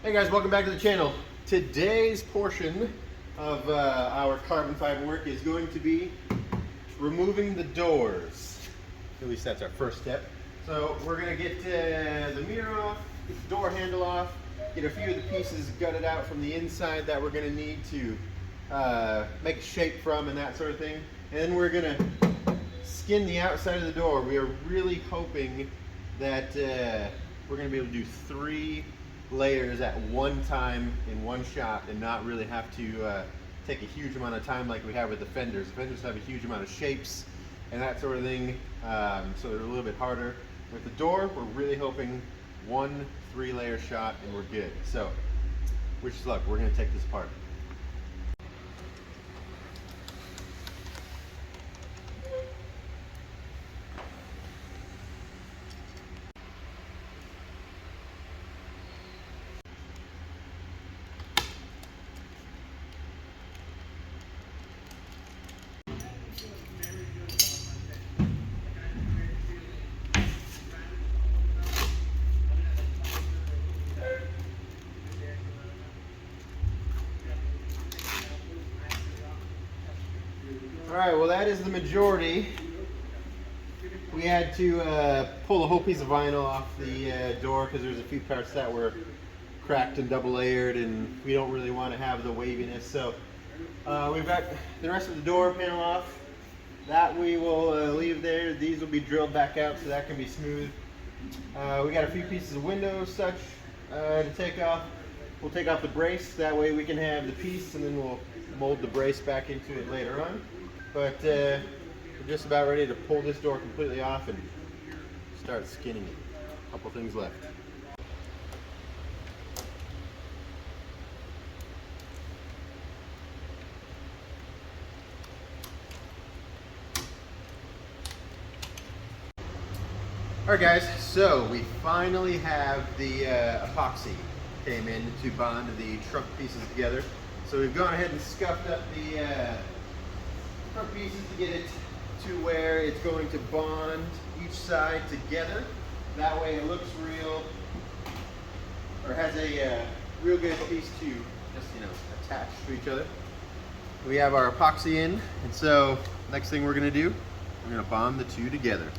Hey guys, welcome back to the channel. Today's portion of our carbon fiber work is going to be removing the doors. At least that's our first step. So we're going to get the mirror off, get the door handle off, get a few of the pieces gutted out from the inside that we're going to need to make a shape from and that sort of thing. And then we're going to skin the outside of the door. We are really hoping that we're going to be able to do 3 layers at one time in one shot and not really have to take a huge amount of time like we have with the fenders. The fenders have a huge amount of shapes and that sort of thing, so they're a little bit harder. With the door, we're really hoping 1 3-layer shot and we're good. So, wish us luck. We're going to take this apart. Alright, well that is the majority. We had to pull the whole piece of vinyl off the door because there's a few parts that were cracked and double layered and we don't really want to have the waviness. So we've got the rest of the door panel off. That we will leave there. These will be drilled back out so that can be smooth. We got a few pieces of windows such to take off. We'll take off the brace, that way we can have the piece and then we'll mold the brace back into it later on. But we're just about ready to pull this door completely off and start skinning it. A couple things left. Alright guys, so we finally have the epoxy came in to bond the trunk pieces together. So we've gone ahead and scuffed up the front pieces to get it to where it's going to bond each side together. That way it looks real, or has a real good piece to just, attach to each other. We have our epoxy in, and so next thing we're going to do, we're going to bond the two together.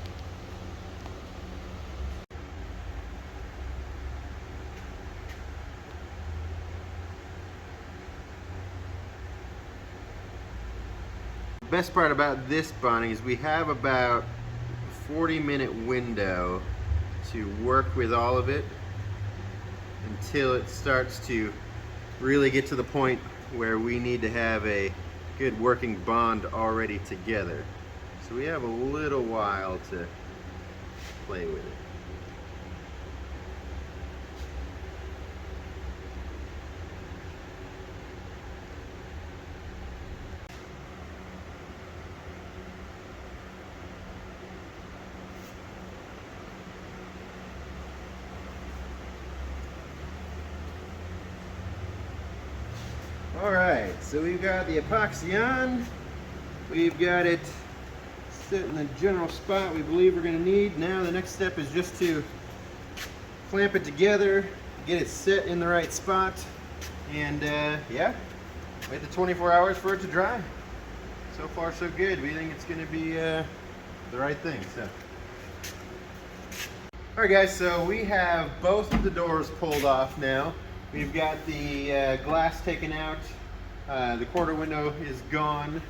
The best part about this bonding is we have about a 40-minute window to work with all of it until it starts to really get to the point where we need to have a good working bond already together. So we have a little while to play with it. Alright, so we've got the epoxy on, we've got it set in the general spot we believe we're going to need. Now the next step is just to clamp it together, get it set in the right spot, and yeah, wait the 24 hours for it to dry. So far so good. We think it's going to be the right thing. So, alright guys, so we have both of the doors pulled off now. We've got the glass taken out, the quarter window is gone,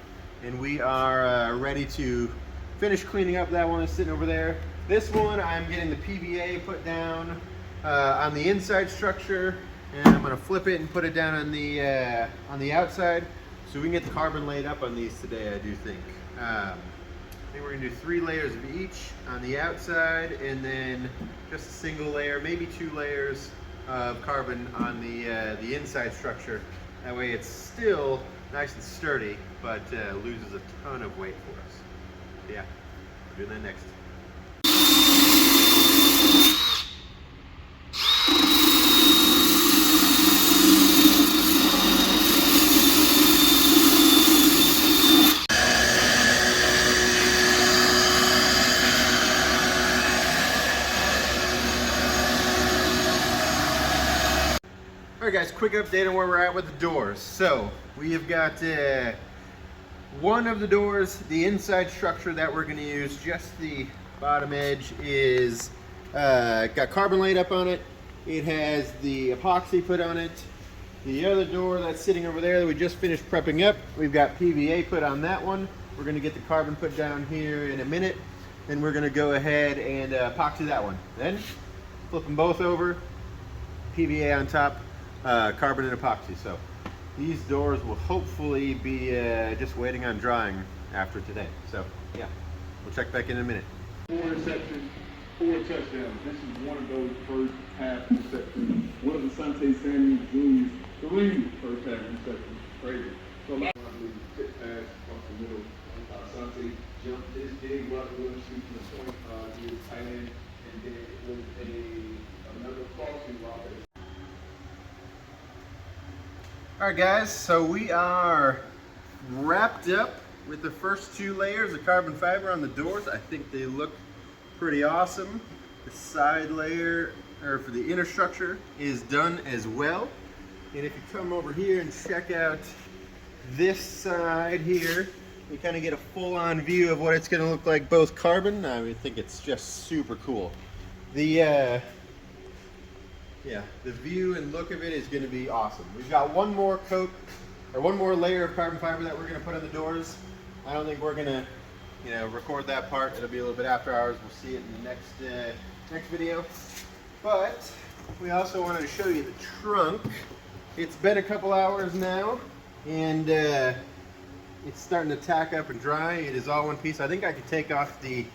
and we are ready to finish cleaning up that one that's sitting over there. This one, I'm getting the PVA put down on the inside structure, and I'm going to flip it and put it down on the outside, so we can get the carbon laid up on these today, I do think. I think we're going to do 3 layers of each on the outside, and then just a single layer, maybe 2 layers of carbon on the inside structure. That way it's still nice and sturdy, but loses a ton of weight for us. Yeah, we're doing that next. Alright guys, quick update on where we're at with the doors. So, we have got one of the doors, the inside structure that we're going to use, just the bottom edge is got carbon laid up on it. It has the epoxy put on it. The other door that's sitting over there that we just finished prepping up, we've got PVA put on that one. We're going to get the carbon put down here in a minute. Then we're going to go ahead and epoxy that one. Then flip them both over, PVA on top, carbon and epoxy. So these doors will hopefully be just waiting on drying after today. So yeah, we'll check back in a minute. 4 interceptions, 4 touchdowns. This is one of those first half interceptions. One of the Asante Samuel Jr.'s 3 first half interceptions. Crazy. So a lot of fit pass across the middle. Asante jumped this big, Robert Williams shoot from the point to his tight end, and then it was another crossing route. Alright guys, so we are wrapped up with the first 2 layers of carbon fiber on the doors. I think they look pretty awesome. The side layer, or for the inner structure, is done as well. And if you come over here and check out this side here, you kind of get a full-on view of what it's going to look like, both carbon. I think it's just super cool. The view and look of it is going to be awesome. We've got one more coat, or one more layer of carbon fiber that we're going to put on the doors. I don't think we're going to, record that part. It'll be a little bit after hours. We'll see it in the next video. But we also wanted to show you the trunk. It's been a couple hours now, and it's starting to tack up and dry. It is all one piece. I think I could take off the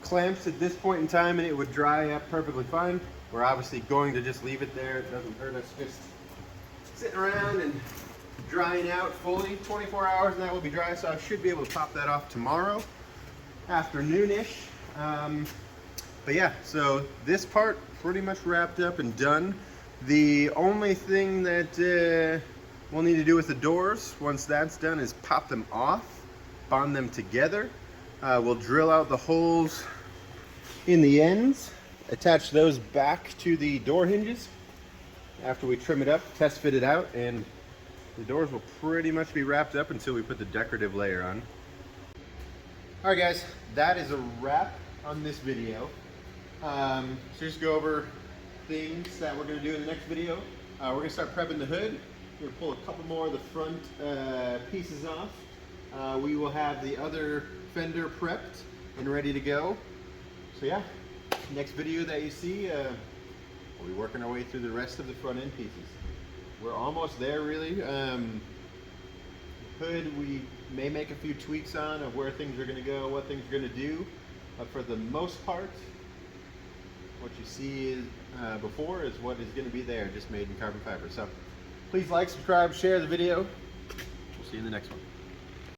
clamps at this point in time and it would dry up perfectly fine. We're obviously going to just leave it there. It doesn't hurt us just sitting around and drying out fully. 24 hours and that will be dry, so I should be able to pop that off tomorrow afternoonish. But yeah, so this part pretty much wrapped up and done. The only thing that we'll need to do with the doors once that's done is pop them off, bond them together. We'll drill out the holes in the ends, attach those back to the door hinges after we trim it up, test fit it out, and the doors will pretty much be wrapped up until we put the decorative layer on. Alright guys, that is a wrap on this video. So just go over things that we're going to do in the next video. We're going to start prepping the hood. We're going to pull a couple more of the front pieces off. We will have the other fender prepped and ready to go. So yeah, next video that you see, we'll be working our way through the rest of the front end pieces. We're almost there really. The hood we may make a few tweaks on of where things are going to go, what things are going to do. But for the most part, what you see is, before is what is going to be there, just made in carbon fiber. So please like, subscribe, share the video. We'll see you in the next one.